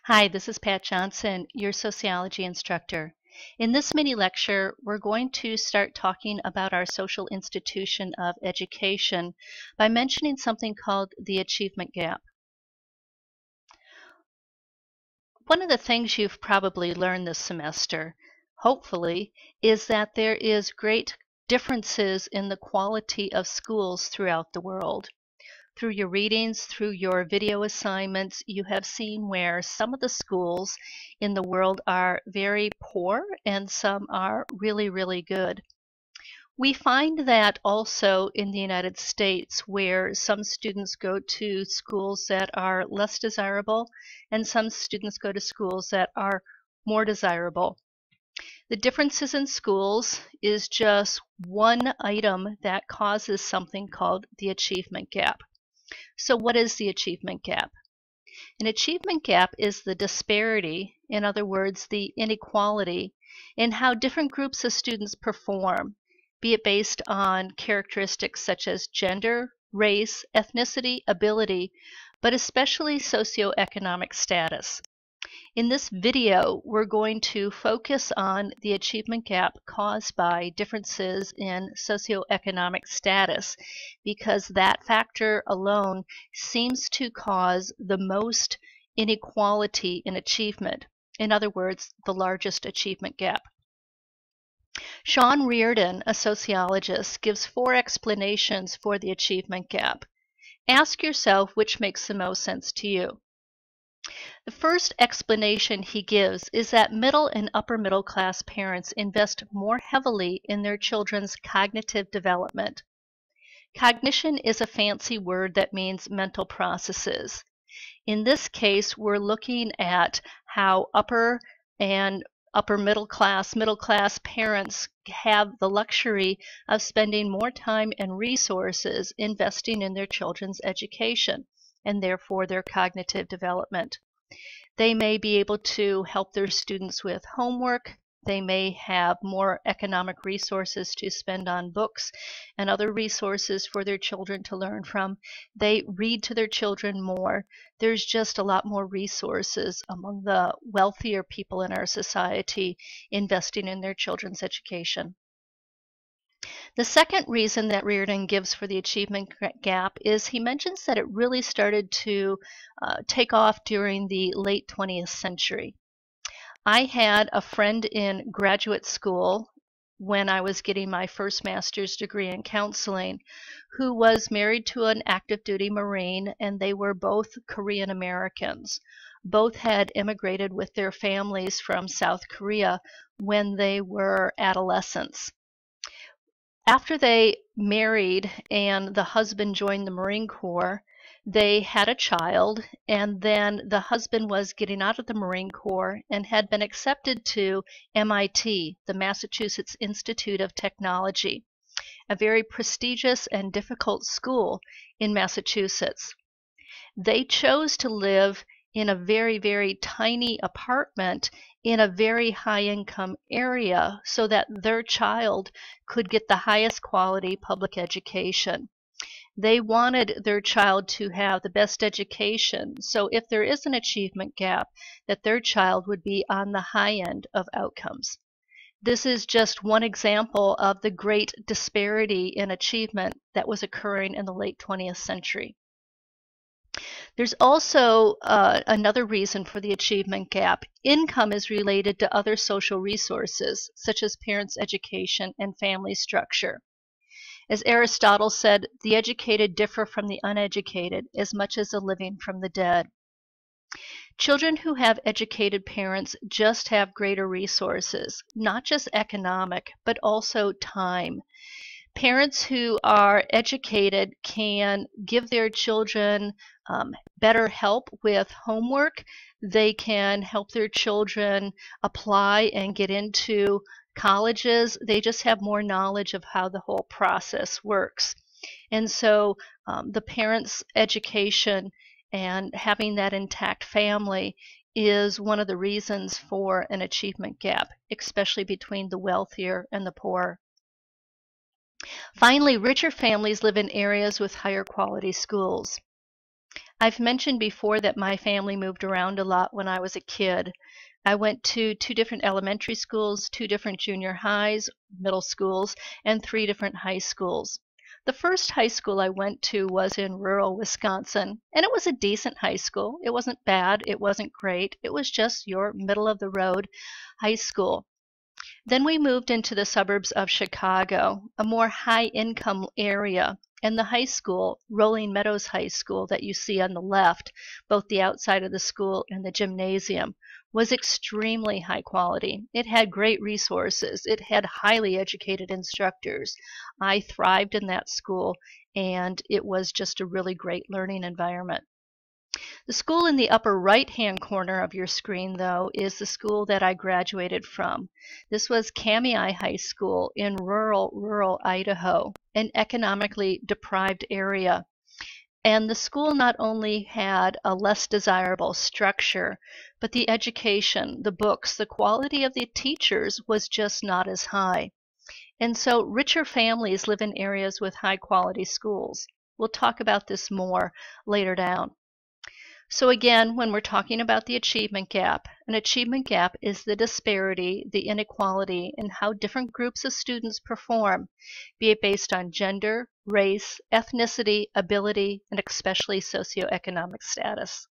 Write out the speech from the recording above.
Hi, this is Pat Johnson, your sociology instructor. In this mini lecture, we're going to start talking about our social institution of education by mentioning something called the achievement gap. One of the things you've probably learned this semester, hopefully, is that there is great differences in the quality of schools throughout the world. Through your readings, through your video assignments, you have seen where some of the schools in the world are very poor and some are really, really good. We find that also in the United States, where some students go to schools that are less desirable and some students go to schools that are more desirable. The differences in schools is just one item that causes something called the achievement gap. So what is the achievement gap? An achievement gap is the disparity, in other words, the inequality, in how different groups of students perform, be it based on characteristics such as gender, race, ethnicity, ability, but especially socioeconomic status. In this video, we're going to focus on the achievement gap caused by differences in socioeconomic status, because that factor alone seems to cause the most inequality in achievement. In other words, the largest achievement gap. Sean Reardon, a sociologist, gives 4 explanations for the achievement gap. Ask yourself which makes the most sense to you. The first explanation he gives is that middle and upper middle class parents invest more heavily in their children's cognitive development. Cognition is a fancy word that means mental processes. In this case, we're looking at how upper and upper middle class parents have the luxury of spending more time and resources investing in their children's education and therefore their cognitive development. They may be able to help their students with homework. They may have more economic resources to spend on books and other resources for their children to learn from. They read to their children more. There's just a lot more resources among the wealthier people in our society investing in their children's education. The second reason that Reardon gives for the achievement gap is he mentions that it really started to take off during the late 20th century. I had a friend in graduate school when I was getting my first master's degree in counseling who was married to an active duty Marine, and they were both Korean Americans. Both had immigrated with their families from South Korea when they were adolescents. After they married and the husband joined the Marine Corps, they had a child, and then the husband was getting out of the Marine Corps and had been accepted to MIT, the Massachusetts Institute of Technology, a very prestigious and difficult school in Massachusetts. They chose to live in a very, very tiny apartment in a very high income area so that their child could get the highest quality public education. They wanted their child to have the best education, so if there is an achievement gap, that their child would be on the high end of outcomes. This is just one example of the great disparity in achievement that was occurring in the late 20th century. There's also another reason for the achievement gap. Income is related to other social resources, such as parents' education and family structure. As Aristotle said, the educated differ from the uneducated as much as the living from the dead. Children who have educated parents just have greater resources, not just economic, but also time. Parents who are educated can give their children better help with homework. They can help their children apply and get into colleges. They just have more knowledge of how the whole process works. And so the parents' education and having that intact family is one of the reasons for an achievement gap, especially between the wealthier and the poor. Finally, richer families live in areas with higher quality schools. I've mentioned before that my family moved around a lot when I was a kid. I went to 2 different elementary schools, 2 different junior highs, middle schools, and 3 different high schools. The first high school I went to was in rural Wisconsin, and it was a decent high school. It wasn't bad, it wasn't great, it was just your middle of the road high school. Then we moved into the suburbs of Chicago, a more high income area, and the high school, Rolling Meadows High School, that you see on the left, both the outside of the school and the gymnasium, was extremely high quality. It had great resources, it had highly educated instructors. I thrived in that school, and it was just a really great learning environment. The school in the upper right-hand corner of your screen, though, is the school that I graduated from. This was Kamiah High School in rural Idaho, an economically deprived area. And the school not only had a less desirable structure, but the education, the books, the quality of the teachers was just not as high. And so richer families live in areas with high quality schools. We'll talk about this more later down. So again, when we're talking about the achievement gap, an achievement gap is the disparity, the inequality in how different groups of students perform, be it based on gender, race, ethnicity, ability, and especially socioeconomic status.